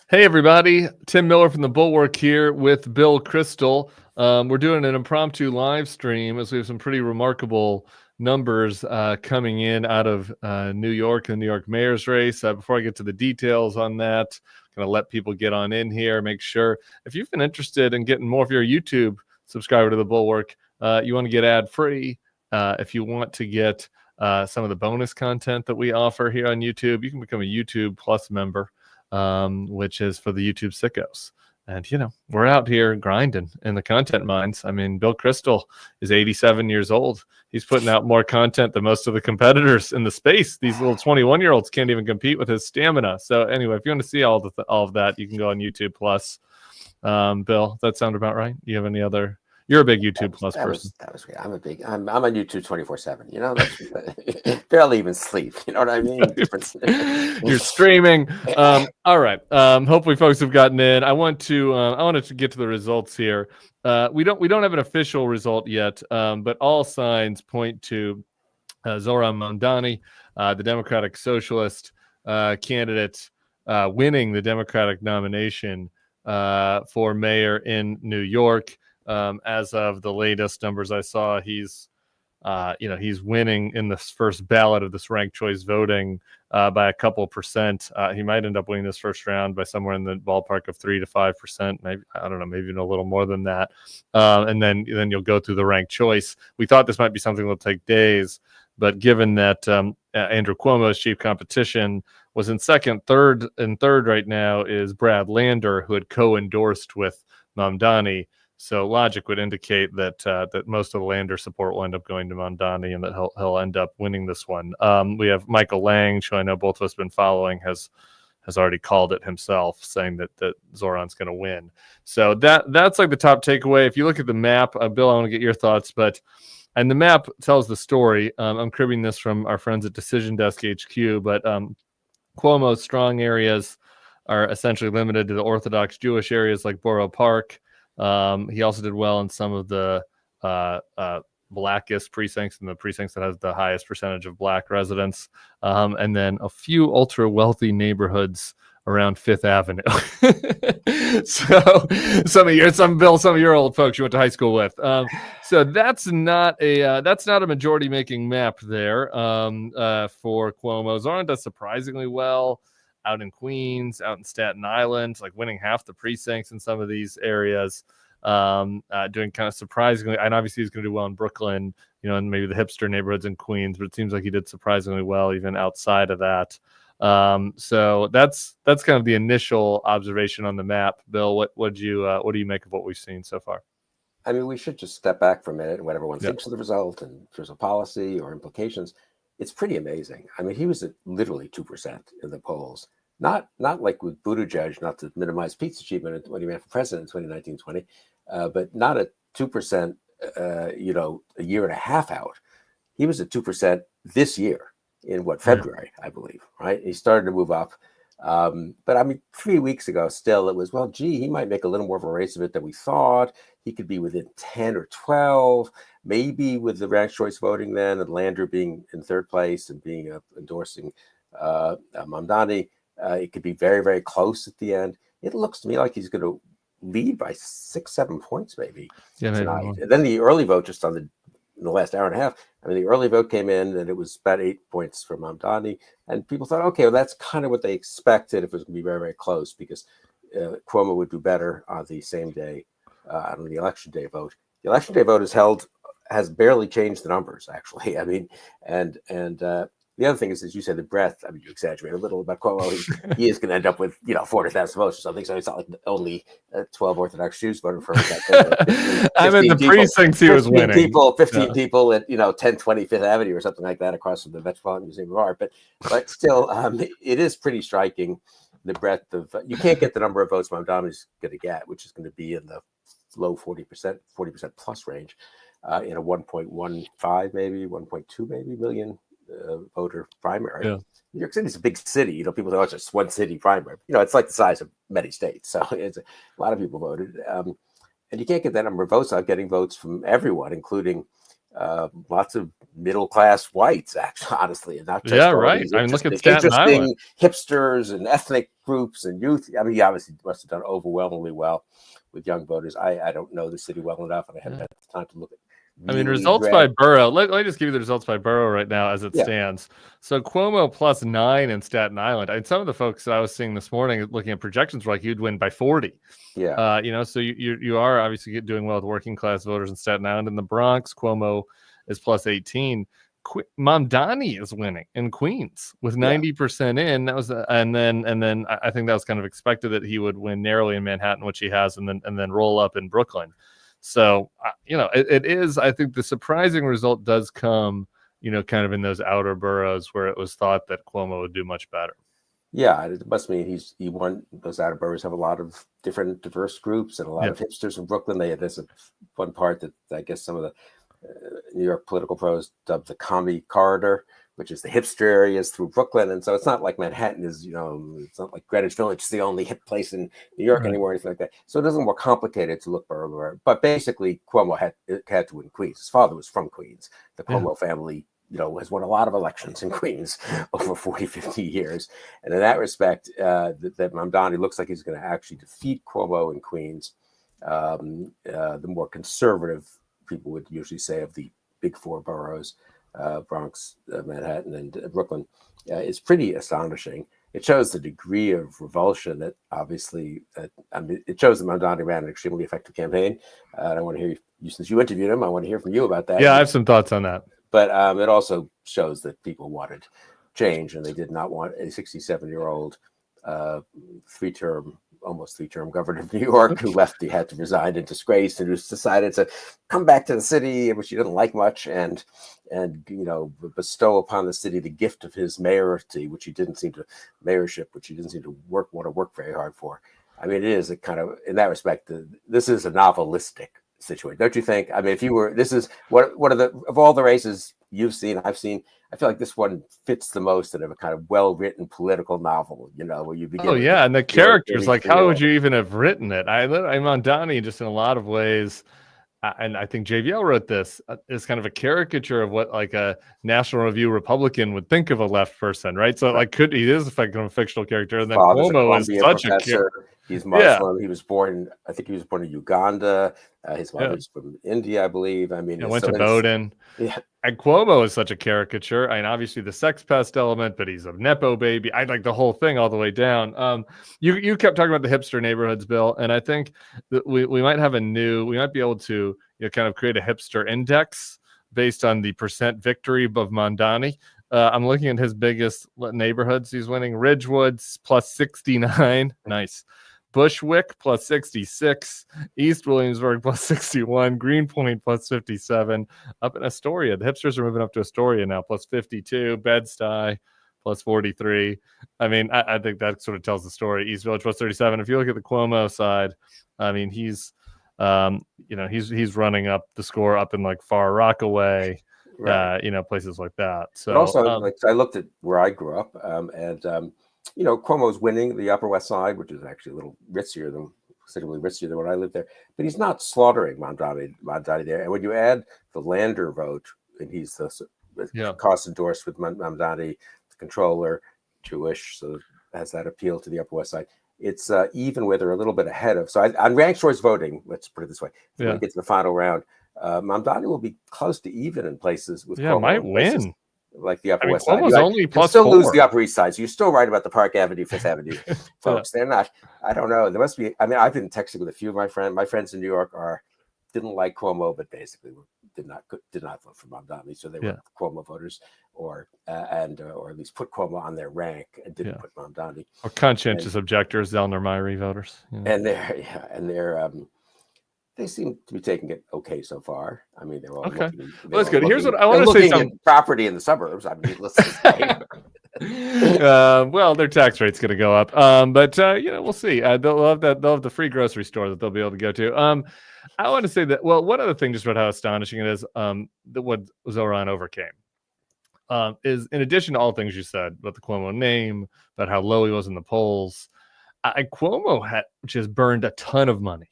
Hey, everybody. Tim Miller from the Bulwark here with Bill Kristol. We're doing an impromptu live stream as we have some pretty remarkable numbers coming in out of New York and the New York mayor's race. Before I get to the details on that, I'm going to let people get on in here. Make sure if you've been interested in getting more, if you're a YouTube subscriber to the Bulwark, you want to get ad free. If you want to get some of the bonus content that we offer here on YouTube, you can become a YouTube Plus member. Which is for the YouTube sickos. And, we're out here grinding in the content mines. I mean, Bill Kristol is 87 years old. He's putting out more content than most of the competitors in the space. These little 21-year-olds can't even compete with his stamina. So anyway, if you want to see all of that, you can go on YouTube Plus. Bill, does that sound about right? Do you have any other? You're a big YouTube Plus person. That was great. I'm on YouTube 24/7. That's barely even sleep. You know what I mean? You're streaming. All right. Hopefully, folks have gotten in. I wanted to get to the results here. We don't have an official result yet, but all signs point to Zohran Mandani, the Democratic Socialist candidate, winning the Democratic nomination for mayor in New York. As of the latest numbers I saw, he's winning in this first ballot of this ranked choice voting by a couple percent. He might end up winning this first round by somewhere in the ballpark of 3 to 5%. Maybe, I don't know, maybe even a little more than that. And then you'll go through the ranked choice. We thought this might be something that'll take days, but given that Andrew Cuomo's chief competition was in second, third right now is Brad Lander, who had co-endorsed with Mamdani. So logic would indicate that most of the Lander support will end up going to Mandani and that he'll end up winning this one. We have Michael Lang, who I know both of us have been following, has already called it himself, saying that Zohran's going to win. So that's like the top takeaway. If you look at the map, Bill, I want to get your thoughts, and the map tells the story. I'm cribbing this from our friends at Decision Desk HQ, but Cuomo's strong areas are essentially limited to the Orthodox Jewish areas like Borough Park. He also did well in some of the blackest precincts and the precincts that has the highest percentage of black residents, and then a few ultra wealthy neighborhoods around Fifth Avenue. So some of your old folks you went to high school with. So that's not a majority making map there for Cuomo. Zohran does surprisingly well out in Queens, out in Staten Island, like winning half the precincts in some of these areas, doing kind of surprisingly, and obviously he's going to do well in Brooklyn, and maybe the hipster neighborhoods in Queens, but it seems like he did surprisingly well even outside of that. So that's kind of the initial observation on the map. Bill, what do you make of what we've seen so far? I mean, we should just step back for a minute and what everyone thinks of the result and if there's a policy or implications. It's pretty amazing. I mean, he was at literally 2% in the polls. Not like with Buttigieg, not to minimize Pete's achievement when he ran for president in 2019-20, but not at 2%, a year and a half out. He was at 2% this year in February, I believe, right? He started to move up. But I mean, 3 weeks ago, still, it was, he might make a little more of a race of it than we thought. He could be within 10 or 12, maybe with the ranked choice voting then, and Lander being in third place and being endorsing Mandani. It could be very, very close at the end. It looks to me like he's going to lead by 6-7 points maybe tonight. Maybe. And then the early vote just in the last hour and a half, I mean, the early vote came in and it was about 8 points for Mandani. And people thought, okay, well, that's kind of what they expected if it was going to be very, very close because Cuomo would do better on the same day, on the election day vote. The election day vote has barely changed the numbers, actually. I mean, and the other thing is, as you said, the breadth. I mean, you exaggerate a little about Cuomo. He is going to end up with 400,000 votes or something. So it's not like only 12 Orthodox Jews voted for him. I'm in the precincts he was winning. 15 people at 1020 Fifth Avenue or something like that across from the Metropolitan Museum of Art. But still, it is pretty striking the breadth of. You can't get the number of votes Mamdani's going to get, which is going to be in the low 40% plus range, in a 1.15 maybe 1.2 maybe million. Voter primary. Yeah. New York City is a big city. People say, it's just one city primary. It's like the size of many states. So it's a lot of people voted. And you can't get that number of votes without getting votes from everyone, including lots of middle class whites, actually, honestly, and not just Yeah, all right. these I mean, look at interesting, Staten Island. hipsters and ethnic groups and youth. I mean, he obviously must have done overwhelmingly well with young voters. I don't know the city well enough, and I haven't had the time to look at. I mean, Really results by borough. Let me just give you the results by borough right now as it stands. So Cuomo +9 in Staten Island. And some of the folks that I was seeing this morning looking at projections were like you'd win by 40. Yeah. So you are obviously doing well with working class voters in Staten Island. In the Bronx, Cuomo is +18. Mandani is winning in Queens with 90% in. That was and then I think that was kind of expected that he would win narrowly in Manhattan, which he has, and then roll up in Brooklyn. So, it is, I think the surprising result does come, kind of in those outer boroughs where it was thought that Cuomo would do much better. Yeah, it must mean he won. Those outer boroughs have a lot of different diverse groups and a lot of hipsters from Brooklyn. There's one part that I guess some of the New York political pros dubbed the commie corridor, which is the hipster areas through Brooklyn. And so it's not like Manhattan is, it's not like Greenwich Village is the only hip place in New York anymore, or anything like that. So it isn't more complicated to look borough. But basically, Cuomo had to win Queens. His father was from Queens. The Cuomo family, has won a lot of elections in Queens over 40, 50 years. And in that respect, that Mandani looks like he's going to actually defeat Cuomo in Queens. The more conservative people would usually say of the big four boroughs, Bronx, Manhattan, and Brooklyn, is pretty astonishing. It shows the degree of revulsion that obviously, it shows that Mandani ran an extremely effective campaign. I want to hear you, since you interviewed him, I want to hear from you about that. Yeah, I have some thoughts on that. But it also shows that people wanted change, and they did not want a 67-year-old almost three-term governor of New York who left. He had to resign in disgrace, and who decided to come back to the city, which he didn't like much, and bestow upon the city the gift of his mayorship, which he didn't seem to want to work very hard for. I mean, it is a kind of, in that respect, this is a novelistic situation, don't you think? I mean, this is one of all the races you've seen, I've seen, I feel like this one fits the most in a kind of well-written political novel, where you begin. Oh yeah, and the characters, like, how would you even have written it? I'm Mandani just in a lot of ways, and I think JVL wrote this, is kind of a caricature of what like a National Review Republican would think of a left person, right? So he is a fictional character, and then Cuomo is such a character. He's Muslim. He was born in Uganda. His mother's from India, I believe. I mean, went to Bowdoin. Yeah. And Cuomo is such a caricature. I mean, obviously the sex pest element, but he's a Nepo baby. I like the whole thing all the way down. You kept talking about the hipster neighborhoods, Bill, and I think that we might be able to kind of create a hipster index based on the percent victory of Mandani. I'm looking at his biggest neighborhoods. He's winning Ridgewood's +69. Nice. Bushwick +66, East Williamsburg +61, Greenpoint +57, up in Astoria. The hipsters are moving up to Astoria now, +52, Bed-Stuy +43. I mean, I think that sort of tells the story. East Village +37. If you look at the Cuomo side, I mean, he's running up the score up in like Far Rockaway, places like that. So but also, I looked at where I grew up, and Cuomo's winning the Upper West Side, which is actually a little considerably richier than when I lived there. But he's not slaughtering Mandani there. And when you add the Lander vote, and he's the cost endorsed with Mandani, the controller, Jewish, so has that appeal to the Upper West Side. It's even with or a little bit ahead of. So on ranked choice voting, let's put it this way: when we get to the final round, Mandani will be close to even in places with Cuomo. Might win. Like the Upper West Side. You still lose the Upper East Side. So you're still right about the Park Avenue, Fifth Avenue folks. They're not, I don't know. There must be, I mean, I've been texting with a few of my friends in New York didn't like Cuomo, but basically did not vote for Mandani. So they were Cuomo voters or at least put Cuomo on their rank and didn't put Mandani. Or conscientious objectors, Zellner Myrie voters. And they're they seem to be taking it okay so far. I mean, they're all okay. Well, that's good. Here's what I want to say: something property in the suburbs. I mean, let's say. Well, their tax rate's going to go up, but we'll see. They'll have the free grocery store that they'll be able to go to. I want to say that. Well, one other thing, just about how astonishing it is, that what Zohran overcame. Is in addition to all things you said about the Cuomo name, about how low he was in the polls, Cuomo had just burned a ton of money.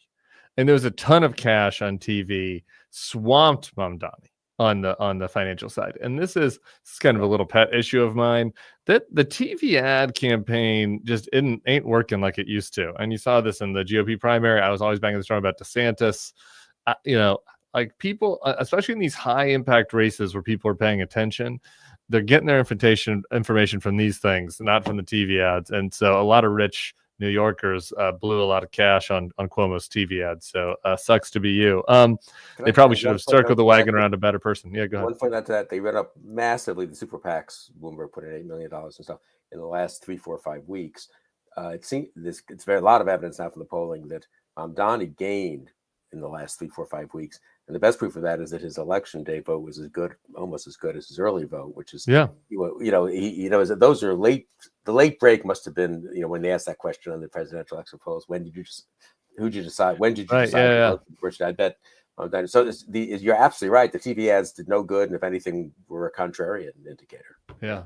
And there was a ton of cash on TV, swamped Mandani. on the financial side. And this is kind of a little pet issue of mine, that the TV ad campaign just ain't working like it used to. And you saw this in the GOP primary. I was always banging the drum about DeSantis. Like people, especially in these high impact races where people are paying attention, they're getting their information from these things, not from the TV ads. And so a lot of rich New Yorkers blew a lot of cash on Cuomo's TV ads. So sucks to be you. They probably should have circled the wagon around a better person. Yeah, go ahead. One point out to that, they read up massively the super PACs. Bloomberg put in $8 million and stuff in the last 3, 4, 5 weeks. It's a lot of evidence now from the polling that Mandani gained in the last 3, 4, 5 weeks. And the best proof of that is that his election day vote was almost as good as his early vote, which is, those are late. The late break must have been, when they asked that question on the presidential election polls, who'd you decide? When did you decide? I bet. So you're absolutely right. The TV ads did no good. And if anything, were a contrarian indicator. Yeah.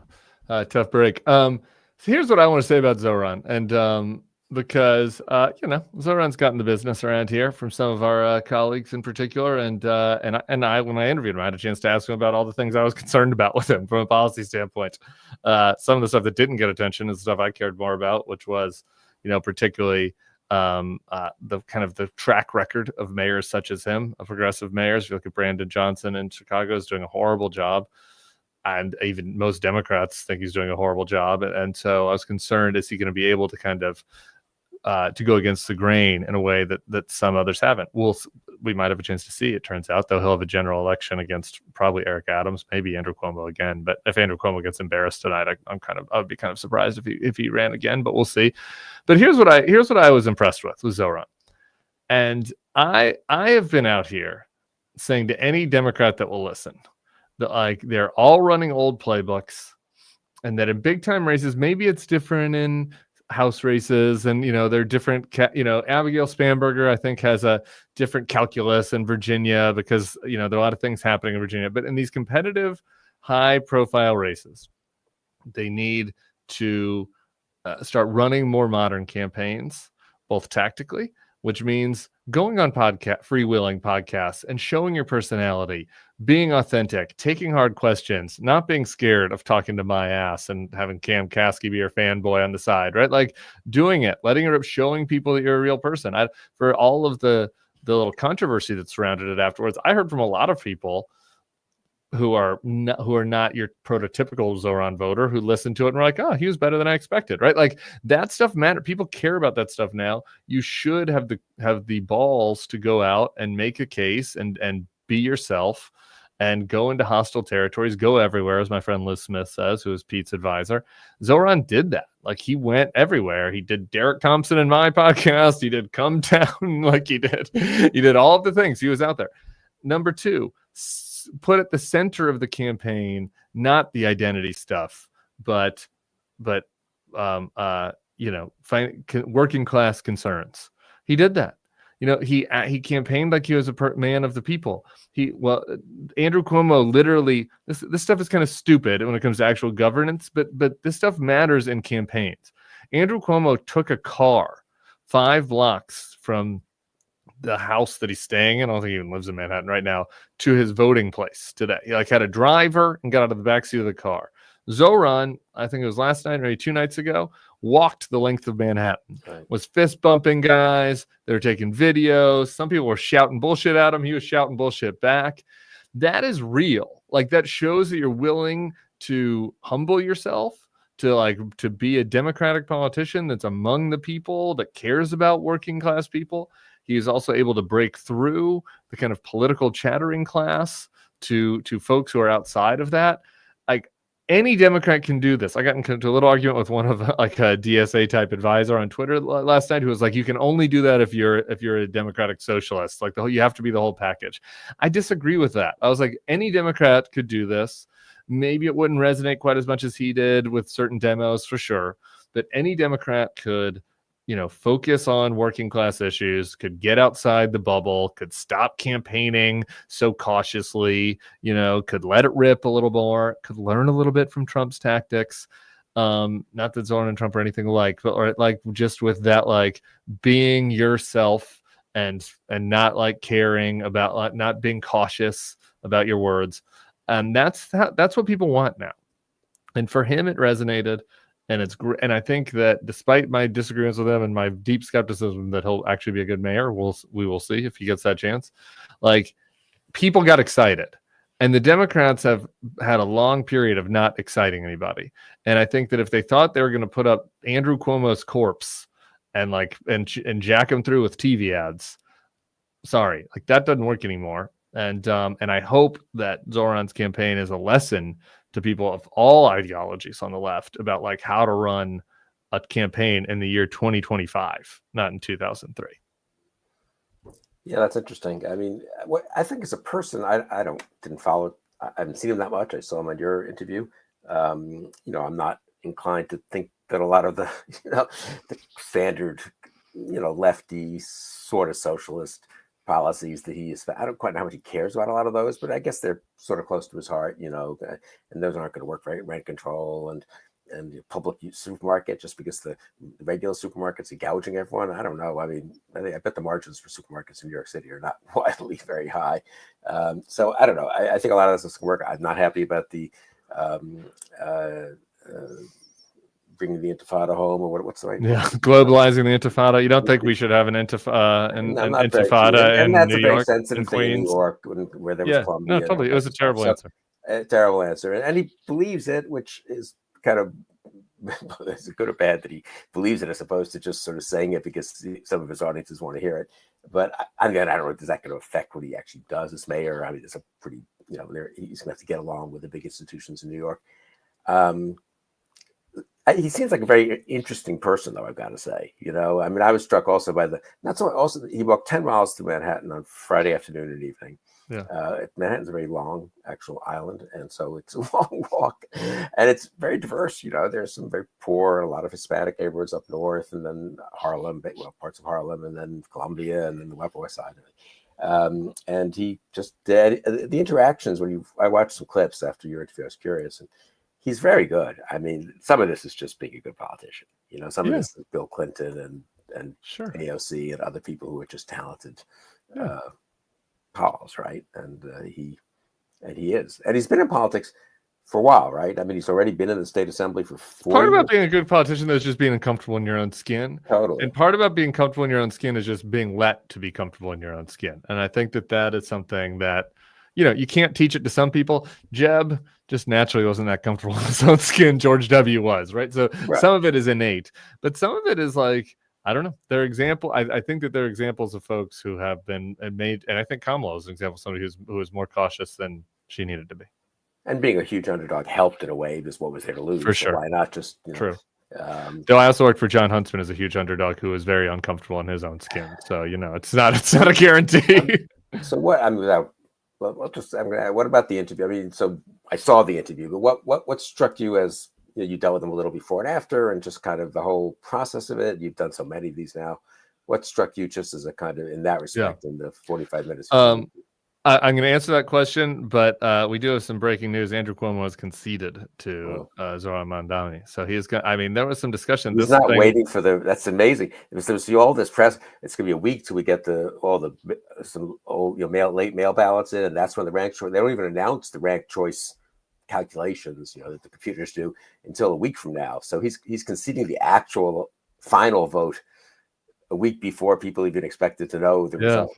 Tough break. So here's what I want to say about Zohran. And, because Zohran's gotten the business around here from some of our colleagues in particular, and I when I interviewed him, I had a chance to ask him about all the things I was concerned about with him from a policy standpoint. Some of the stuff that didn't get attention is stuff I cared more about, which was, particularly the kind of the track record of mayors such as him, of progressive mayors. If you look at Brandon Johnson in Chicago, is doing a horrible job. And even most Democrats think he's doing a horrible job. And so I was concerned, is he going to be able to kind of to go against the grain in a way that some others haven't? We might have a chance to see. It turns out, though, he'll have a general election against probably Eric Adams, maybe Andrew Cuomo again. But if Andrew Cuomo gets embarrassed tonight, I would be kind of surprised if he ran again. But we'll see. But here's what I was impressed with Zohran, and I have been out here saying to any Democrat that will listen that they're all running old playbooks, and that in big time races, maybe it's different in House races, and they're different. Abigail Spanberger, I think, has a different calculus in Virginia because there are a lot of things happening in Virginia. But in these competitive, high-profile races, they need to start running more modern campaigns, both tactically, which means going on freewheeling podcasts and showing your personality, being authentic, taking hard questions, not being scared of talking to my ass and having Cam Caskey be your fanboy on the side, right? Like doing it, letting it rip, showing people that you're a real person. For all of the little controversy that surrounded it afterwards, I heard from a lot of people who are not your prototypical Zohran voter who listened to it and were like, oh, he was better than I expected, right? Like that stuff matters. People care about that stuff now. You should have the balls to go out and make a case and be yourself and go into hostile territories, go everywhere, as my friend Liz Smith says, who is Pete's advisor. Zohran did that. Like he went everywhere. He did Derek Thompson in my podcast. He did Come Down like he did. He did all of the things. He was out there. Number two, put at the center of the campaign, not the identity stuff, but working class concerns. He did that. He campaigned like he was a man of the people. Andrew Cuomo literally, this stuff is kind of stupid when it comes to actual governance, but this stuff matters in campaigns. Andrew Cuomo took a car 5 blocks from the house that he's staying in, I don't think he even lives in Manhattan right now, to his voting place today. He had a driver and got out of the backseat of the car. Zohran, I think it was last night, maybe 2 nights ago, walked the length of Manhattan, was fist bumping guys. They were taking videos. Some people were shouting bullshit at him. He was shouting bullshit back. That is real. Like that shows that you're willing to humble yourself, to be a Democratic politician that's among the people, that cares about working class people. He is also able to break through the kind of political chattering class to folks who are outside of that. Like any Democrat can do this. I got into a little argument with one of a DSA type advisor on Twitter last night who was like, you can only do that if you're a Democratic socialist. Like you have to be the whole package. I disagree with that. I was like, any Democrat could do this. Maybe it wouldn't resonate quite as much as he did with certain demos for sure, but any Democrat could focus on working class issues, could get outside the bubble, could stop campaigning so cautiously, could let it rip a little more, could learn a little bit from Trump's tactics. Not that Zohran and Trump are anything alike, but just with that, being yourself and not caring about not being cautious about your words. And that's what people want now. And for him, it resonated. And it's great. And I think that despite my disagreements with him and my deep skepticism that he'll actually be a good mayor, we will see if he gets that chance. Like, people got excited. And the Democrats have had a long period of not exciting anybody. And I think that if they thought they were going to put up Andrew Cuomo's corpse and jack him through with TV ads, sorry, like that doesn't work anymore. And I hope that Zohran's campaign is a lesson to people of all ideologies on the left about like how to run a campaign in the year 2025, not in 2003. Yeah, that's interesting. I mean, I think as a person, I didn't follow. I haven't seen him that much. I saw him on your interview. I'm not inclined to think that a lot of the the standard lefty sort of socialist policies that he is. I don't quite know how much he cares about a lot of those, but I guess they're sort of close to his heart. And those aren't going to work, right? Rent control and public use supermarket, just because the regular supermarkets are gouging everyone. I don't know. I mean, I bet the margins for supermarkets in New York City are not widely very high. So I don't know. I think a lot of this is going to work. I'm not happy about the bringing the Intifada home, or what's the right? Yeah, globalizing the Intifada. You don't think we should have an Intifada in New York, sensitive in thing in New Queens? York, where there was Columbia. No, totally. It was a terrible answer. A terrible answer, and he believes it, which is kind of is it good or bad that he believes it, as opposed to just sort of saying it because some of his audiences want to hear it. But I don't know, is that going to affect what he actually does as mayor? I mean, it's a pretty, he's going to have to get along with the big institutions in New York. He seems like a very interesting person, though, I've got to say. I mean, I was struck also by he walked 10 miles through Manhattan on Friday afternoon and evening. Yeah. Manhattan's a very long actual island, and so it's a long walk, and it's very diverse. There's some very poor, a lot of Hispanic neighborhoods up north, and then Harlem, parts of Harlem, and then Columbia, and then the Upper West Side of it. And he just did the interactions I watched some clips after your interview. I was curious, and he's very good. I mean, some of this is just being a good politician. Some of this is Bill Clinton and sure. AOC and other people who are just talented. Yeah. Pals, right? And he is, and he's been in politics for a while, right? I mean, he's already been in the state assembly for 4 years. Part about being a good politician is just being uncomfortable in your own skin. Totally. And part about being comfortable in your own skin is just being let to be comfortable in your own skin. And I think that is something that, you can't teach it to some people. Jeb just naturally wasn't that comfortable in his own skin. George W. was, right? So Some of it is innate, but some of it is like, I don't know. I think that they're examples of folks who have been made, and I think Kamala is an example of somebody who is more cautious than she needed to be. And being a huge underdog helped in a way, because what was there to lose? For sure. So why not just True. Though I also worked for John Huntsman as a huge underdog who was very uncomfortable in his own skin. So it's not a guarantee. So what? I mean, what about the interview? I mean, so I saw the interview, but what struck you as you dealt with them a little before and after, and just kind of the whole process of it? You've done so many of these now. What struck you just as a kind of, in that respect, in the 45 minutes? I'm going to answer that question, but we do have some breaking news. Andrew Cuomo has conceded to Zohran Mandani, so he's going. I mean, there was some discussion. He's not waiting for that's amazing. If there's all this press, it's going to be a week till we get some old late mail ballots in, and that's when the rank choice. They don't even announce the rank choice calculations, that the computers do, until a week from now. So he's conceding the actual final vote a week before people even expected to know the result.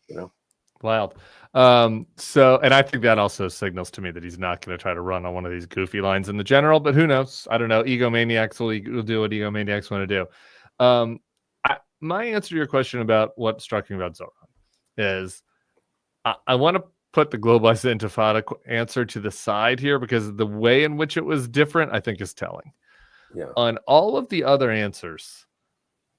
Wild. And I think that also signals to me that he's not going to try to run on one of these goofy lines in the general, but who knows? I don't know. Egomaniacs will do what egomaniacs want to do. My answer to your question about what struck me about Zohran is I want to put the globalized intifada answer to the side here, because the way in which it was different, I think, is telling. Yeah. On all of the other answers,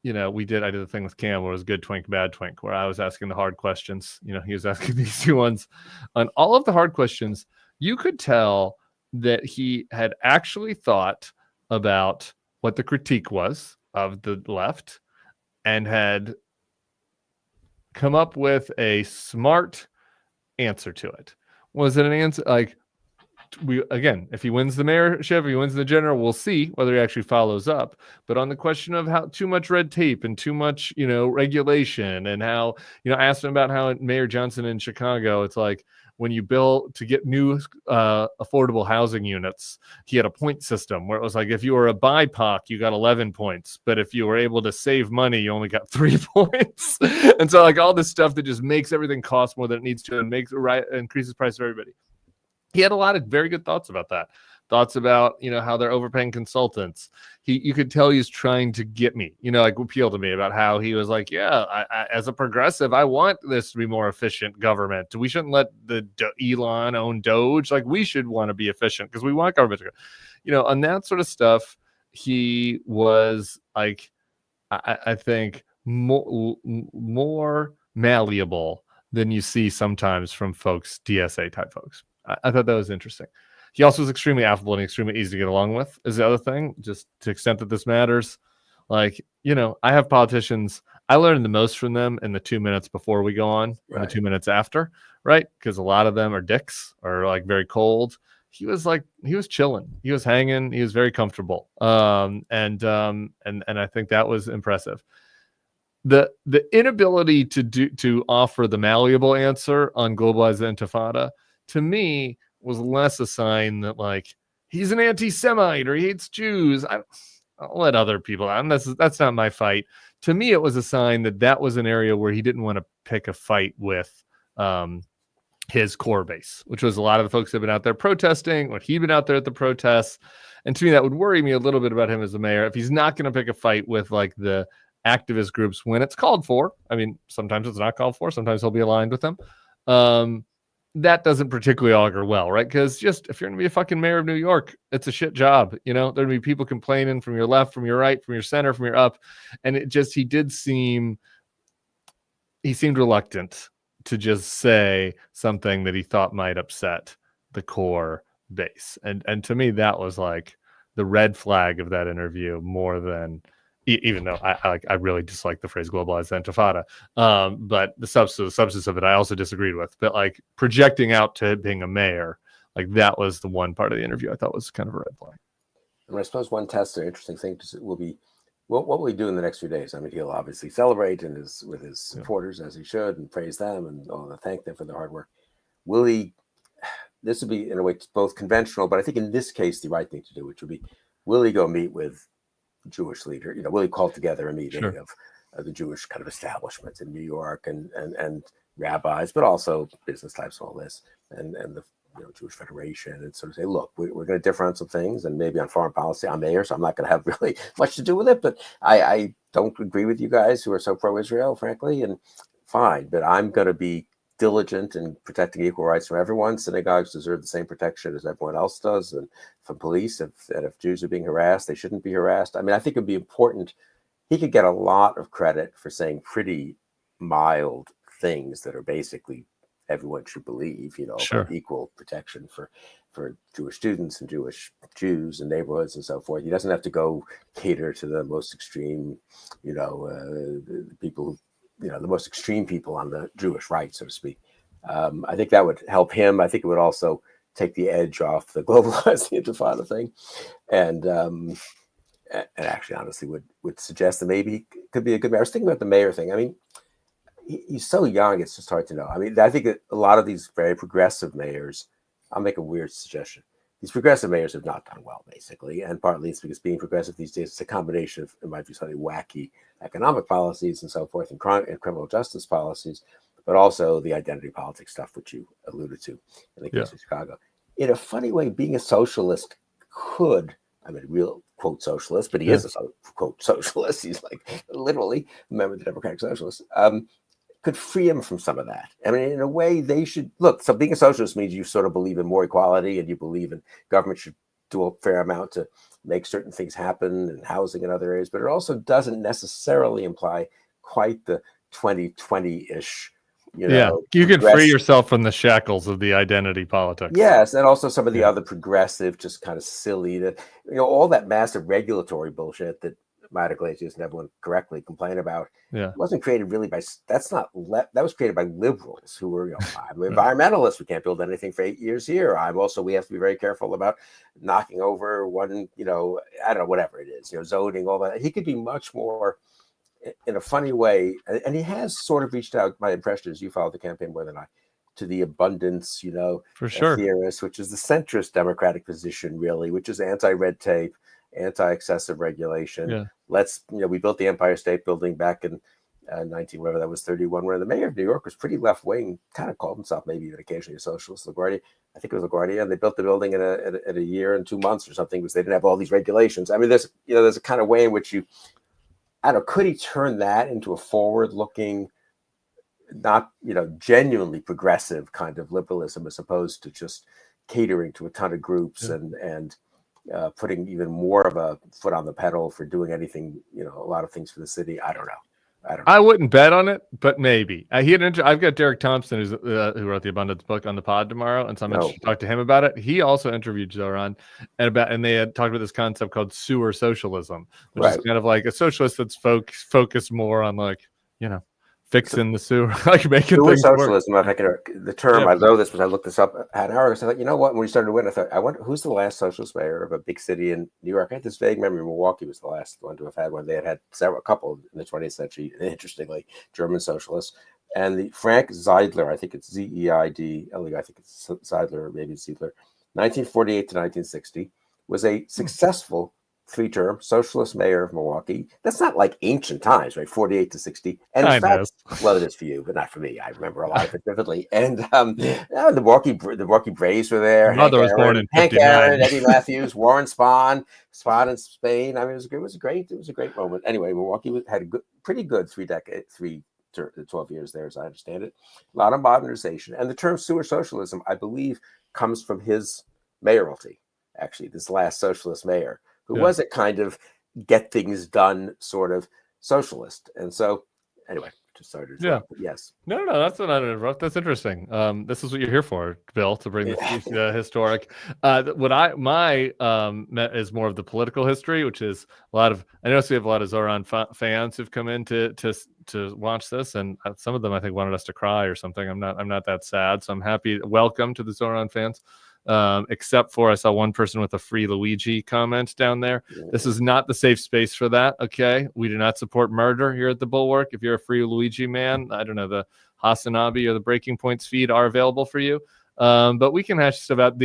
I did the thing with Cam where it was good twink, bad twink, where I was asking the hard questions. He was asking these two ones. On all of the hard questions, you could tell that he had actually thought about what the critique was of the left and had come up with a smart answer to it. Was it an answer like, if he wins the mayorship, if he wins the general, we'll see whether he actually follows up. But on the question of how too much red tape and too much, regulation, and how, I asked him about how Mayor Johnson in Chicago, it's like, when you build to get new affordable housing units, he had a point system where it was like, if you were a BIPOC, you got 11 points, but if you were able to save money, you only got 3 points. And so like all this stuff that just makes everything cost more than it needs to and increases price for everybody. He had a lot of very good thoughts about that. Thoughts about, how they're overpaying consultants. You could tell he's trying to get me, like appeal to me about how he was like, yeah, I as a progressive, I want this to be more efficient government. We shouldn't let the Elon own Doge. Like we should want to be efficient because we want government to go, on that sort of stuff. He was like, I think more malleable than you see sometimes from folks, DSA type folks. I thought that was interesting. He also was extremely affable and extremely easy to get along with is the other thing, just to the extent that this matters. Like, I have politicians, I learn the most from them in the 2 minutes before we go on and the 2 minutes after, right? Because a lot of them are dicks or like very cold. He was chilling. He was hanging. He was very comfortable. And I think that was impressive. The inability to offer the malleable answer on globalized intifada, to me, was less a sign that like he's an anti-Semite or he hates Jews. I'll let other people out. That's not my fight. To me, it was a sign that was an area where he didn't want to pick a fight with his core base, which was a lot of the folks that have been out there protesting, or he'd been out there at the protests. And to me, that would worry me a little bit about him as a mayor. If he's not going to pick a fight with like the activist groups when it's called for. I mean, sometimes it's not called for. Sometimes he'll be aligned with them. That doesn't particularly augur well, right? Because just if you're going to be a fucking mayor of New York, it's a shit job. There'd be people complaining from your left, from your right, from your center, from your up. And he seemed reluctant to just say something that he thought might upset the core base. And to me, that was like the red flag of that interview more than, even though I really dislike the phrase globalized intifada, but the substance of it, I also disagreed with. But like projecting out to being a mayor, like that was the one part of the interview I thought was kind of a red flag. And I suppose one test or interesting thing will be, what will he do in the next few days? I mean, he'll obviously celebrate with his supporters as he should and praise them and thank them for their hard work. Will he? This would be in a way both conventional, but I think in this case the right thing to do, which would be, will he go meet with Jewish leader? Will he call together a meeting of the Jewish kind of establishment in New York and rabbis, but also business types and all this, and the Jewish Federation, and sort of say, look, we're going to differ on some things, and maybe on foreign policy. I'm mayor, so I'm not going to have really much to do with it, but I don't agree with you guys who are so pro-Israel, frankly, and fine, but I'm going to be diligent in protecting equal rights from everyone. Synagogues deserve the same protection as everyone else does, and from police, if Jews are being harassed, they shouldn't be harassed. I mean, I think it'd be important. He could get a lot of credit for saying pretty mild things that are basically everyone should believe, equal protection for Jewish students and Jews and neighborhoods and so forth. He doesn't have to go cater to the most extreme, people who, the most extreme people on the Jewish right, so to speak. I think that would help him. I think it would also take the edge off the globalized intifada thing, and actually, honestly, would suggest that maybe he could be a good mayor. I was thinking about the mayor thing. I mean, he's so young; it's just hard to know. I mean, I think that a lot of these very progressive mayors. I'll make a weird suggestion. These progressive mayors have not done well, basically, and partly it's because being progressive these days is a combination of, it might be slightly wacky economic policies and so forth, and criminal justice policies, but also the identity politics stuff, which you alluded to in the case of Chicago. In a funny way, being a socialist could, I mean, real quote socialist, but he is a quote socialist. He's like literally a member of the Democratic Socialists. Could free him from some of that. I mean, in a way, they should look. So being a socialist means you sort of believe in more equality, and you believe in government should do a fair amount to make certain things happen, and housing and other areas. But it also doesn't necessarily imply quite the 2020-ish. You can free yourself from the shackles of the identity politics. Yes, and also some of the other progressive, just kind of silly, all that massive regulatory bullshit that Matt Iglesias and everyone correctly complain about. It wasn't created really by, that was created by liberals who were, I'm environmentalists. We can't build anything for 8 years here. We have to be very careful about knocking over one, I don't know, whatever it is, zoning, all that. He could be much more, in a funny way, and he has sort of reached out. My impression is you followed the campaign more than I, to the abundance, For sure. theorist, which is the centrist Democratic position, really, which is anti-red tape, anti-excessive regulation. Yeah. We built the Empire State Building back in whatever that was, 31, where the mayor of New York was pretty left-wing, kind of called himself maybe even occasionally a socialist. LaGuardia, I think it was LaGuardia, and they built the building in a year and 2 months or something, because they didn't have all these regulations. I mean, there's a kind of way in which could he turn that into a forward-looking, not, genuinely progressive kind of liberalism, as opposed to just catering to a ton of groups and putting even more of a foot on the pedal for doing anything, a lot of things for the city. I don't know. I wouldn't bet on it, but maybe. I've got Derek Thompson, who wrote the Abundance book, on the pod tomorrow, and so I'm interested to talk to him about it. He also interviewed Zohran, and they had talked about this concept called sewer socialism, which is kind of like a socialist that's focused more on fixing the sewer, like making sewer things socialism. work. I think the term, I know this because I looked this up an hour ago. So I thought, when we started to win, I thought, I wonder who's the last socialist mayor of a big city in New York. I had this vague memory. Milwaukee was the last one to have had one. They had a couple in the 20th century, interestingly, German socialists. And the Frank Zeidler, I think it's Zeidler, I think it's Zeidler, maybe Zeidler, 1948 to 1960, was a successful 3-term socialist mayor of Milwaukee. That's not like ancient times, right? 48 to 60. And in fact, well, it is for you, but not for me. I remember a lot of it vividly. And the Milwaukee Braves were there. Mother was born in Hank Aaron, Eddie Matthews, Warren Spahn in Spain. I mean, it was a great moment. Anyway, Milwaukee had a pretty good 12 years there, as I understand it. A lot of modernization. And the term sewer socialism, I believe, comes from his mayoralty, actually, this last socialist mayor, who was a kind of get things done sort of socialist. And so, anyway, just started. Yes. No, that's not an interrupt. That's interesting. This is what you're here for, Bill, to bring this historic. My is more of the political history, which is a lot of. I notice we have a lot of Zohran fans who've come in to watch this, and some of them I think wanted us to cry or something. I'm not that sad, so I'm happy. Welcome to the Zohran fans. Except for I saw one person with a free Luigi comment down there. This is not the safe space for that. Okay, we do not support murder here at the Bulwark. If you're a free Luigi man, I don't know, the Hasanabi or the Breaking Points feed are available for you. But we can hash stuff out.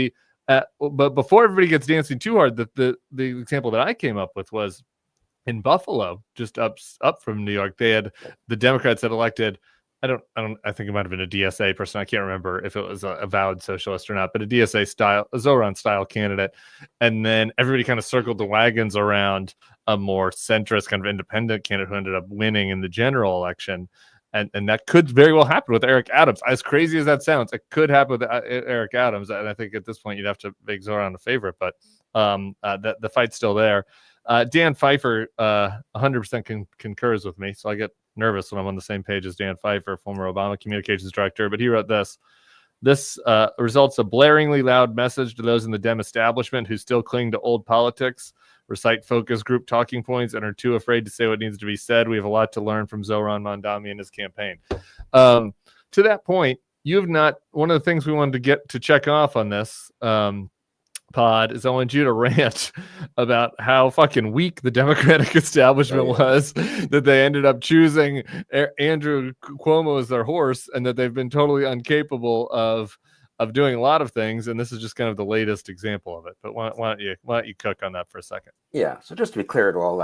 But before everybody gets dancing too hard, the example that I came up with was in Buffalo, just up from New York. They had the Democrats had elected. I think it might have been a DSA person. I can't remember if it was a avowed socialist or not, but a Zohran style candidate. And then everybody kind of circled the wagons around a more centrist kind of independent candidate who ended up winning in the general election. And that could very well happen with Eric Adams. As crazy as that sounds, it could happen with Eric Adams. And I think at this point you'd have to make Zohran a favorite, but the fight's still there. Dan Pfeiffer 100% concurs with me, so I get nervous when I'm on the same page as Dan Pfeiffer, former Obama communications director. But he wrote this results a blaringly loud message to those in the Dem establishment who still cling to old politics, recite focus group talking points, and are too afraid to say what needs to be said. We have a lot to learn from Zohran Mandani and his campaign. To that point, you have not. One of the things we wanted to check off on this pod is I want you to rant about how fucking weak the Democratic establishment was, that they ended up choosing Andrew Cuomo as their horse, and that they've been totally incapable of doing a lot of things. And this is just kind of the latest example of it. But why don't you cook on that for a second? Yeah. So just to be clear to all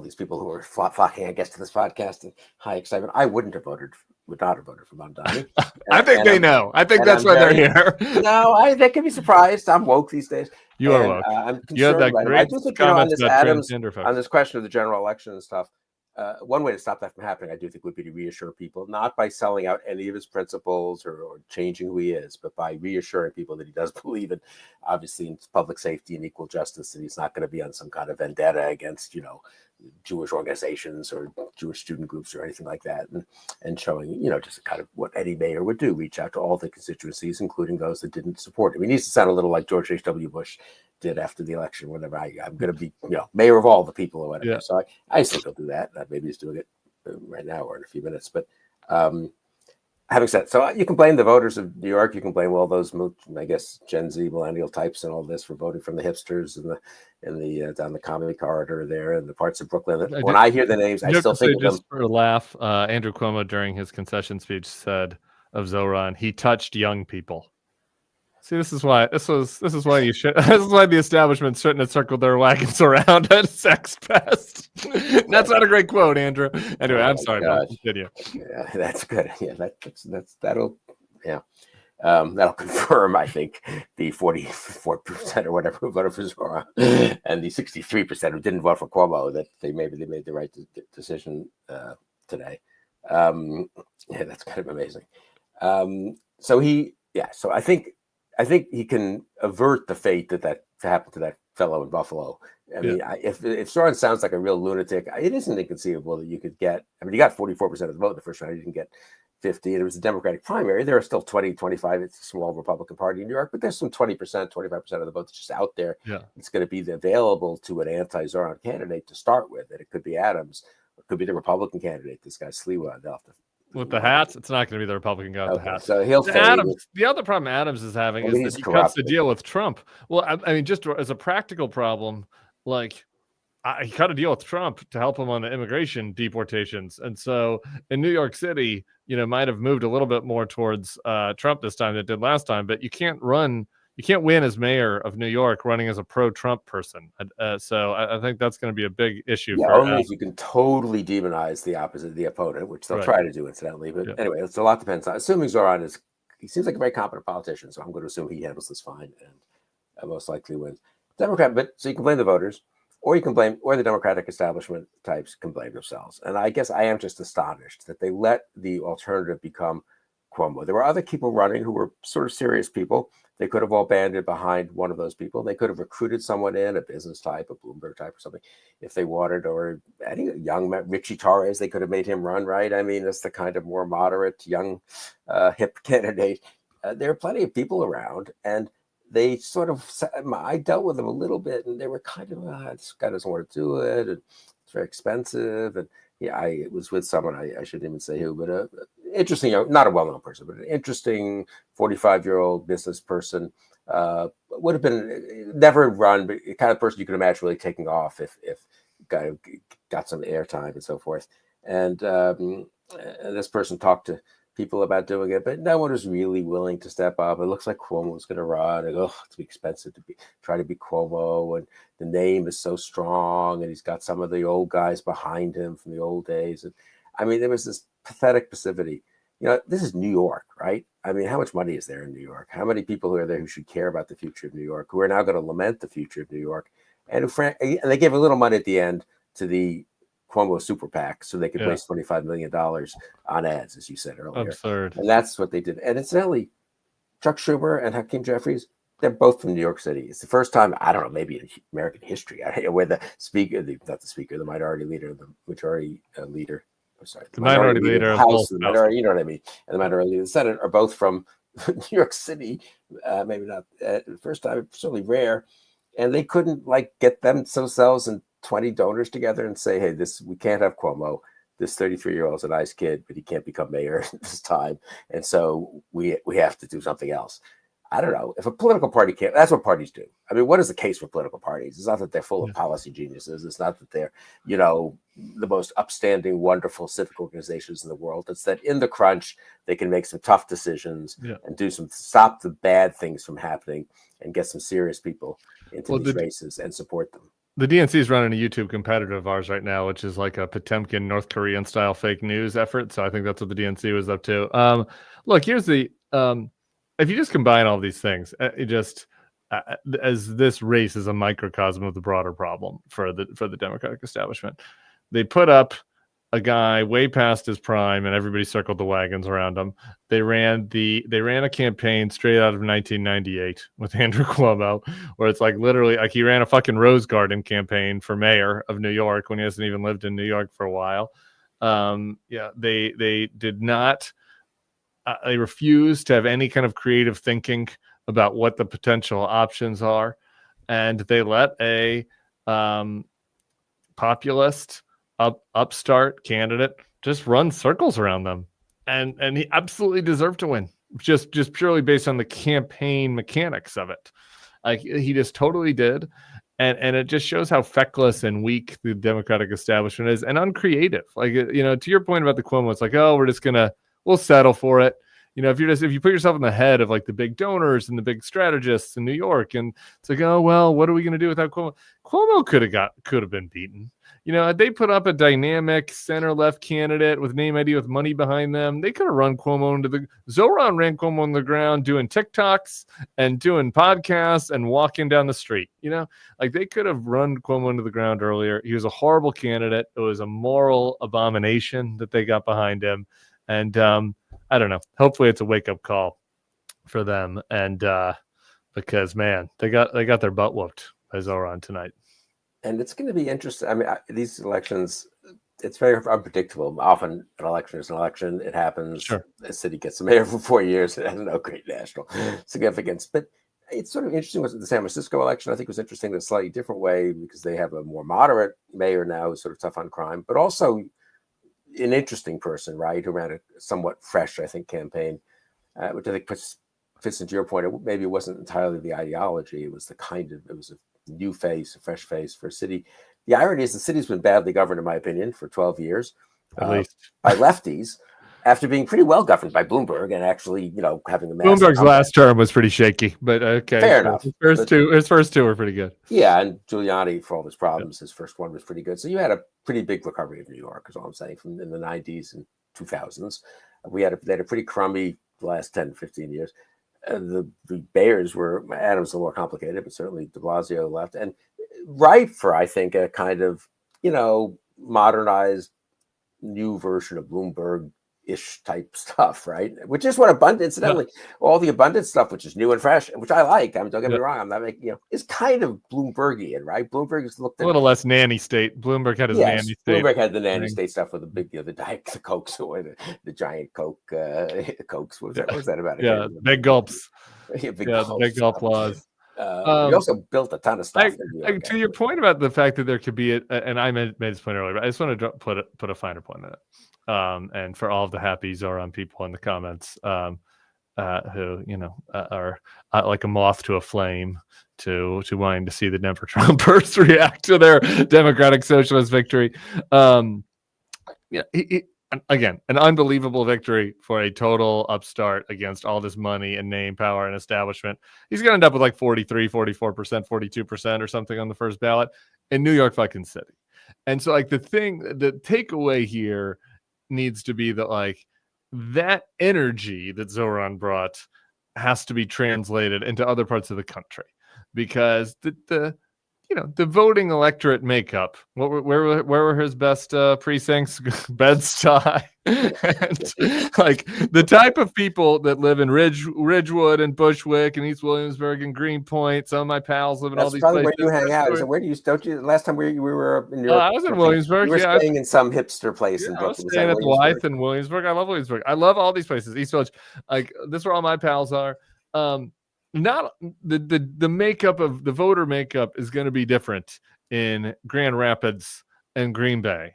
these people who are flocking, I guess, to this podcast in high excitement, I would not have voted for Mandani. I think they know. I think that's why they're here. No, they can be surprised. I'm woke these days. You are woke. I'm concerned about it. I do think on this Adams, on this question of the general election and stuff, one way to stop that from happening, I do think, would be to reassure people, not by selling out any of his principles or changing who he is, but by reassuring people that he does believe in, obviously, in public safety and equal justice, that he's not going to be on some kind of vendetta against, Jewish organizations or Jewish student groups or anything like that, and showing, just kind of what any mayor would do, reach out to all the constituencies, including those that didn't support him. He needs to sound a little like George H.W. Bush did after the election, whenever I'm going to be, mayor of all the people or whatever. Yeah. So I think he'll do that. Maybe he's doing it right now or in a few minutes. But having said, so you can blame the voters of New York. You can blame all those, I guess, Gen Z millennial types and all this for voting from the hipsters and the down the comedy corridor there and the parts of Brooklyn. When I hear the names, I still think of them. Just for a laugh, Andrew Cuomo during his concession speech said of Zohran, he touched young people. See, this is why you should. This is why the establishment shouldn't have circled their wagons around at Sex Fest. That's not a great quote, Andrew. Anyway, I'm sorry. Continue. Yeah, that's good. Yeah, that'll that'll confirm, I think, the 44% or whatever who voted for Zohran and the 63% who didn't vote for Cuomo, that they made the right decision today. Yeah, that's kind of amazing. So I think he can avert the fate that happened to that fellow in Buffalo. I mean, if Zohran sounds like a real lunatic, it isn't inconceivable that you could get. I mean, you got 44% of the vote in the first round. You didn't get 50. And it was a Democratic primary. There are still 20, 25. It's a small Republican Party in New York, but there's some 20%, 25% of the vote that's just out there. Yeah. It's going to be available to an anti-Zohran candidate to start with. And it could be Adams. It could be the Republican candidate, this guy Sliwa. With the hats, it's not going to be the Republican guy with the hats. So he'll Adams. The other problem Adams is having is that he cuts the deal with Trump. Well, I mean, just as a practical problem, like he cut a deal with Trump to help him on the immigration deportations, and so in New York City, might have moved a little bit more towards Trump this time than it did last time. But you can't win as mayor of New York running as a pro-Trump person. So I think that's going to be a big issue. Yeah, only if you can totally demonize the opponent, which they'll try to do incidentally. But anyway, it's a lot depends on. Assuming Zohran he seems like a very competent politician, so I'm going to assume he handles this fine and most likely wins. Democrat, but so you can blame the voters, or the Democratic establishment types can blame themselves. And I guess I am just astonished that they let the alternative become Cuomo. There were other people running who were sort of serious people. They could have all banded behind one of those people. They could have recruited someone in, a business type, a Bloomberg type or something, if they wanted, or any young Richie Torres, they could have made him run, right? I mean, it's the kind of more moderate, young, hip candidate. There are plenty of people around, and they sort of, I dealt with them a little bit, and they were kind of, this guy doesn't want to do it, and it's very expensive, and I was with someone, I shouldn't even say who, but interesting, not a well-known person, but an interesting 45-year-old business person, would have been never run, but the kind of person you could imagine really taking off if guy got some airtime and so forth. And this person talked to people about doing it, but no one was really willing to step up. It looks like Cuomo was going to run. And, it's expensive to try to be Cuomo, and the name is so strong, and he's got some of the old guys behind him from the old days. And I mean, there was this pathetic passivity. This is New York, right? I mean, how much money is there in New York? How many people who are there who should care about the future of New York, who are now going to lament the future of New York? And they gave a little money at the end to the Cuomo super PAC so they could waste $25 million on ads, as you said earlier. Absurd. And that's what they did. And incidentally, Chuck Schumer and Hakeem Jeffries, they're both from New York City. It's the first time, I don't know, maybe in American history, where the minority leader, the majority leader, the minority leader of House, the minority, you know what I mean, and the minority leader of the Senate are both from New York City. Maybe not the first time, certainly rare. And they couldn't get themselves and 20 donors together and say, hey, we can't have Cuomo. This 33-year-old is a nice kid, but he can't become mayor this time. And so we have to do something else. I don't know. If a political party can't, that's what parties do. I mean, what is the case for political parties? It's not that they're full of policy geniuses. It's not that they're, the most upstanding, wonderful civic organizations in the world. It's that in the crunch, they can make some tough decisions and stop the bad things from happening and get some serious people into these races and support them. The DNC is running a YouTube competitor of ours right now, which is like a Potemkin North Korean style fake news effort. So I think that's what the DNC was up to. Look, here's the if you just combine all these things, as this race is a microcosm of the broader problem for the Democratic establishment. They put up a guy way past his prime, and everybody circled the wagons around him. They ran a campaign straight out of 1998 with Andrew Cuomo, where it's literally he ran a fucking Rose Garden campaign for mayor of New York when he hasn't even lived in New York for a while. They did not. They refused to have any kind of creative thinking about what the potential options are, and they let a populist upstart candidate just run circles around them. and he absolutely deserved to win, just purely based on the campaign mechanics of it. Like he just totally did. And it just shows how feckless and weak the Democratic establishment is, and uncreative. Like, to your point about the Cuomo, it's like, oh, we'll settle for it. If you put yourself in the head of like the big donors and the big strategists in New York, and it's like, oh well, what are we going to do without Cuomo? Cuomo could have been beaten. They put up a dynamic center-left candidate with name ID with money behind them. They could have run Cuomo Zohran ran Cuomo on the ground doing TikToks and doing podcasts and walking down the street. Like they could have run Cuomo into the ground earlier. He was a horrible candidate. It was a moral abomination that they got behind him. And I don't know. Hopefully it's a wake-up call for them. And because, man, they got their butt whooped by Zohran tonight. And it's going to be interesting. I mean, these elections, it's very unpredictable. Often an election is an election. It happens. Sure. A city gets a mayor for 4 years. It has no great national significance. But it's sort of interesting with the San Francisco election. I think it was interesting in a slightly different way because they have a more moderate mayor now who's sort of tough on crime, but also an interesting person, right, who ran a somewhat fresh, I think, campaign, which I think fits into your point. Maybe it wasn't entirely the ideology. It was it was a new face, a fresh face for a city. The irony is the city's been badly governed, in my opinion, for 12 years, at least by lefties, after being pretty well governed by Bloomberg and actually, having a Bloomberg's last term was pretty shaky, but okay, fair enough. His first two were pretty good. Yeah, and Giuliani, for all his problems, his first one was pretty good. So you had a pretty big recovery of New York, is all I'm saying, from in the 90s and 2000s. They had a pretty crummy last 10, 15 years. The Bayers Adams a little more complicated, but certainly de Blasio left, and ripe for, I think, a kind of, modernized new version of Bloomberg-ish type stuff, right? Which is what incidentally, all the abundant stuff, which is new and fresh, which I like. Don't get me wrong. I'm not making, is kind of Bloombergian, right? Bloomberg has looked at a little less nanny state. Bloomberg had his nanny state. Bloomberg had the nanny state stuff with the big, the Cokes, or the giant Coke, Cokes. What was that about? Yeah, big gulps. Big gulp laws. He also built a ton of stuff. To your point about the fact that there could be and I made this point earlier, but I just want to put a finer point on it. And for all of the happy Zohran people in the comments, who are like a moth to a flame to wanting to see the Denver Trumpers react to their Democratic Socialist victory. Again, an unbelievable victory for a total upstart against all this money and name, power, and establishment. He's going to end up with like 43, 44%, 42% or something on the first ballot in New York fucking City. And so like the takeaway here needs to be that like that energy that Zohran brought has to be translated into other parts of the country, because the voting electorate makeup. Where were his best precincts? Bed-Stuy, and like the type of people that live in Ridgewood and Bushwick and East Williamsburg and Greenpoint. Some of my pals live in all these places. Where you hang out. Where do you? Don't you? Last time we were in New York, I was in Williamsburg. You were staying in some hipster place. I was staying at the Wythe in Williamsburg. I love Williamsburg. I love all these places. East Village. Like this is where all my pals are. Not the makeup of the voter makeup is going to be different in Grand Rapids and Green Bay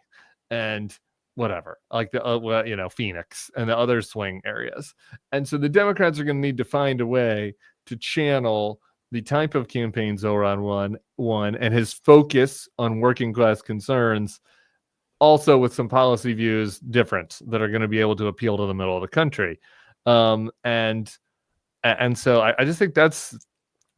and whatever, like the Phoenix and the other swing areas. And so the Democrats are going to need to find a way to channel the type of campaign Zohran won and his focus on working class concerns, also with some policy views different that are going to be able to appeal to the middle of the country. And so I just think that's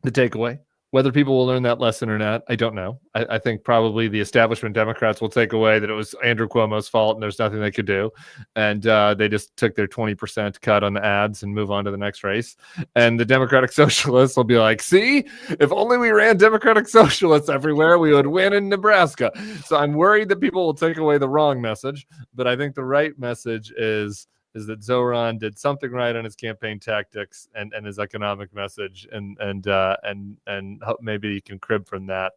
the takeaway. Whether people will learn that lesson or not, I don't know. I think probably the establishment Democrats will take away that it was Andrew Cuomo's fault and there's nothing they could do. And they just took their 20% cut on the ads and move on to the next race. And the Democratic Socialists will be like, see, if only we ran Democratic Socialists everywhere, we would win in Nebraska. So I'm worried that people will take away the wrong message. But I think the right message is that Zohran did something right on his campaign tactics and his economic message, and maybe he can crib from that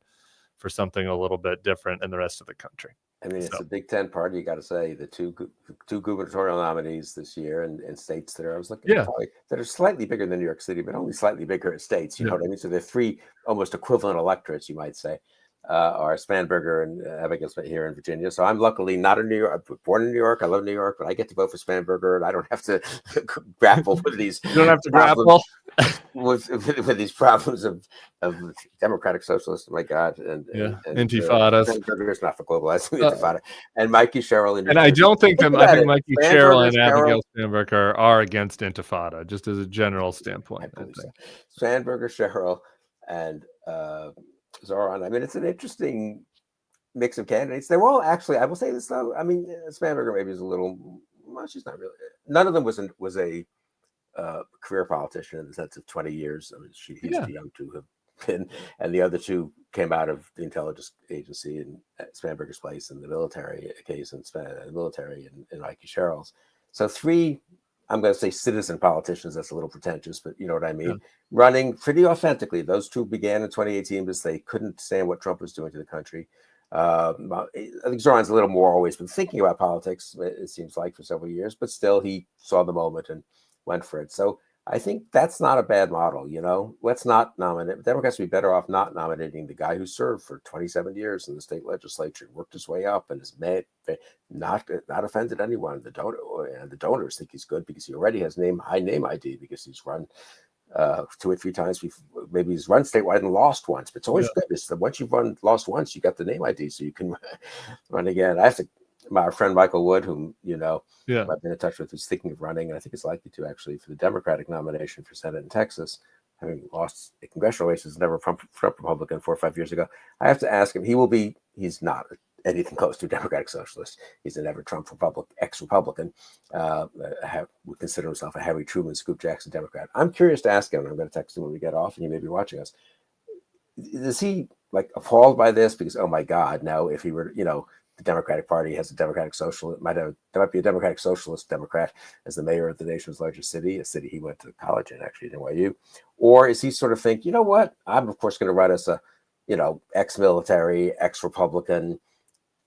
for something a little bit different in the rest of the country. I mean, it's a Big Ten party. You got to say the two gubernatorial nominees this year in states that I was looking at that are slightly bigger than New York City, but only slightly bigger as states. You know what I mean? So they're three almost equivalent electorates, you might say. are Spanberger and Abigail here in Virginia. So I'm luckily not a New York. I'm born in New York. I love New York, but I get to vote for Spanberger, and I don't have to grapple with these. You don't have to problems, grapple with these problems of democratic socialists. My God, and intifadas. Spanberger is not for globalizing intifada. And Mikey Sherrill and I don't think that I think Mikey Sherrill and Abigail Spanberger are against intifada, just as a general standpoint. I believe so. Spanberger, Sherrill, and Zohran. I mean, it's an interesting mix of candidates. They were all actually, I will say this though, I mean, Spanberger maybe is a little, well, she's not really, none of them was a career politician in the sense of 20 years. I mean, he's too young to have been, and the other two came out of the intelligence agency in Spanberger's place, in the military case in the military and Mikey Sherrill's. So three, I'm going to say citizen politicians. That's a little pretentious, but you know what I mean. Yeah. Running pretty authentically. Those two began in 2018 because they couldn't stand what Trump was doing to the country. I think Zohran's a little more always been thinking about politics, it seems like, for several years, but still he saw the moment and went for it. So I think that's not a bad model. You know, let's not nominate. Democrats would be better off not nominating the guy who served for 27 years in the state legislature, worked his way up, and has not offended anyone. The donors think he's good because he already has high name ID because he's run 2 or 3 times. Maybe he's run statewide and lost once, but it's always good. It's once you've lost once, you got the name ID, so you can run again. My friend Michael Wood, whom I've been in touch with, who's thinking of running, and I think it's likely to actually for the Democratic nomination for Senate in Texas, having lost a congressional race as never Trump Republican 4 or 5 years ago. I have to ask him. He's not anything close to a Democratic socialist. He's an ever-Trump ex-Republican, would consider himself a Harry Truman, Scoop Jackson Democrat. I'm curious to ask him, and I'm going to text him when we get off, and he may be watching us. Is he appalled by this? Because, oh my God, now if he were, the Democratic Party has a Democratic Socialist, there might be a Democratic Socialist Democrat as the mayor of the nation's largest city, a city he went to college in, actually, at NYU. Or is he sort of think, you know what, I'm of course going to run as a, ex-military, ex-Republican,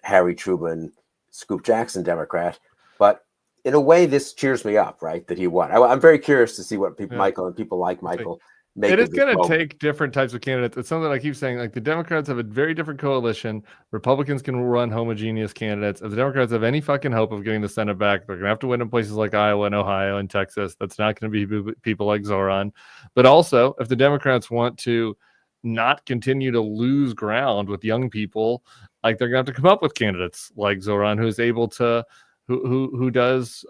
Harry Truman, Scoop Jackson Democrat, but in a way, this cheers me up, right? That he won. I'm very curious to see what Michael and people like Michael make. It is going to take different types of candidates. It's something I keep saying, like the Democrats have a very different coalition. Republicans can run homogeneous candidates. If the Democrats have any fucking hope of getting the Senate back, they're going to have to win in places like Iowa and Ohio and Texas. That's not going to be people like Zohran. But also, if the Democrats want to not continue to lose ground with young people, like they're going to have to come up with candidates like Zohran, who's able to, who does,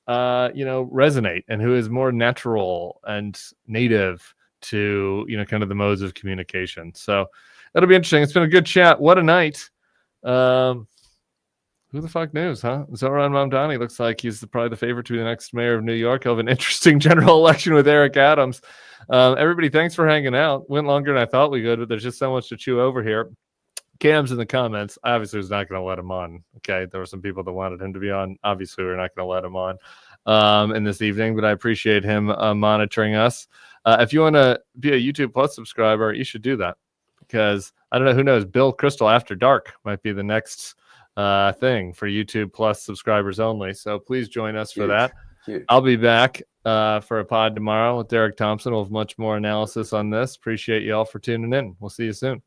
resonate and who is more natural and native to, kind of the modes of communication. So it'll be interesting. It's been a good chat. What a night. Who the fuck knows, huh? Zohran Mandani looks like he's probably the favorite to be the next mayor of New York. He'll have an interesting general election with Eric Adams. Everybody, thanks for hanging out. Went longer than I thought we would, but there's just so much to chew over here. Cam's in the comments. Obviously, was not going to let him on. Okay, there were some people that wanted him to be on. Obviously, we're not going to let him on in this evening, but I appreciate him monitoring us. If you want to be a YouTube Plus subscriber, you should do that, because I don't know, who knows, Bill Kristol After Dark might be the next thing for YouTube Plus subscribers only. So please join us for that. Huge. I'll be back for a pod tomorrow with Derek Thompson. We'll have much more analysis on this. Appreciate you all for tuning in. We'll see you soon.